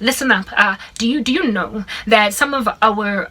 Listen up. Do you know that some of our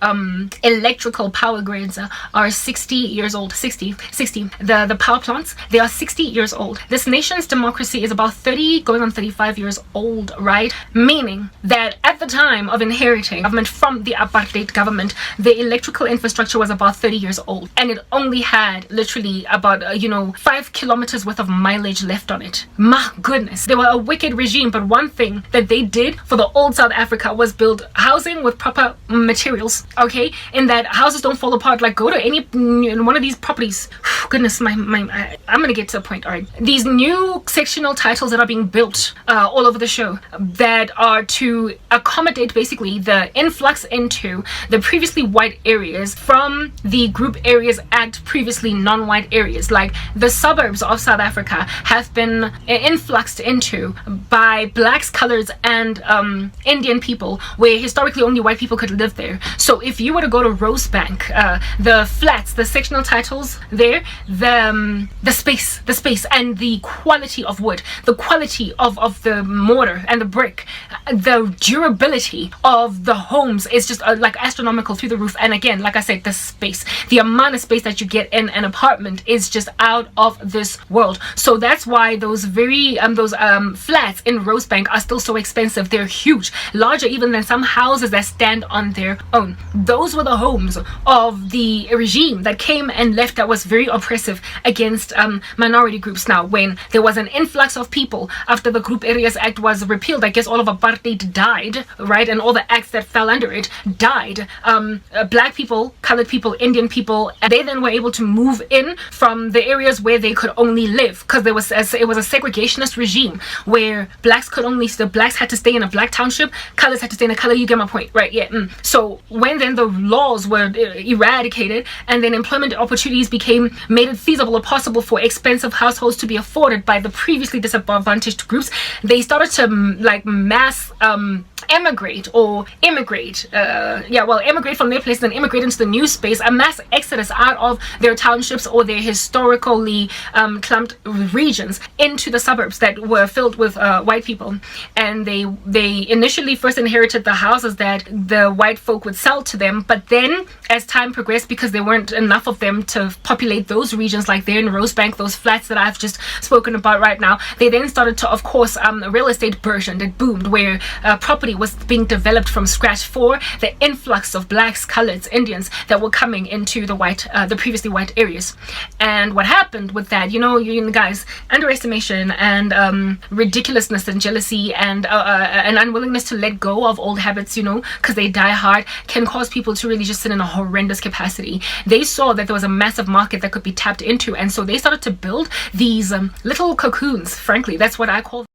electrical power grids are 60 years old? 60. The power plants, they are 60 years old. This nation's democracy is about 30 going on 35 years old, right? Meaning that at the time of inheriting government from the apartheid government, the electrical infrastructure was about 30 years old, and it only had literally about 5 kilometers worth of mileage left on it. My goodness, they were a wicked regime. But one thing that they did for the old South Africa was build housing with proper materials, okay? In that houses don't fall apart. Like, go to any one of these properties. Goodness, I'm gonna get to a point. All right, these new sectional titles that are being built all over the show that are to accommodate basically the influx into the previously white areas from the Group Areas Act, previously non-white areas. Like, the suburbs of South Africa have been influxed into by blacks, colors, and Indian people, where historically only white people could live there. So if you were to go to Rosebank, the flats, the sectional titles there, the space and the quality of wood, the quality of the mortar and the brick, the durability of the homes is just like astronomical through the roof. And again, like I said, the amount of space that you get in an apartment is just out of this world. So that's why those flats in Rosebank are still so expensive. They're huge, larger even than some houses that stand on their own. Those were the homes of the regime that came and left, that was very oppressive against minority groups. Now, when there was an influx of people after the Group Areas Act was repealed, I guess all of apartheid died, right? And all the acts that fell under it died. Black people, colored people, Indian people, and they then were able to move in from the areas where they could only live, because it was a segregationist regime where the blacks had to stay in a black township, colors had to stay in a color. You get my point, right? Yeah. So when then the laws were eradicated, and then employment opportunities made it feasible or possible for expensive households to be afforded by the previously disadvantaged groups, they started to mass emigrate from their place and immigrate into the new space, a mass exodus out of their townships or their historically clumped regions into the suburbs that were filled with white people. And they initially first inherited the houses that the white folk would sell to them, but then as time progressed, because there weren't enough of them to populate those regions, like there in Rosebank, those flats that I've just spoken about right now, they then started to, of course, real estate burgeoned. It boomed, where property was being developed from scratch for the influx of blacks, coloreds, Indians that were coming into the previously white areas. And what happened with that, you guys, underestimation and ridiculousness and jealousy and an unwillingness to let go of old habits, because they die hard, can cause people to really just sit in a horrendous capacity. They saw that there was a massive market that could be tapped into, and so they started to build these little cocoons. Frankly, that's what I call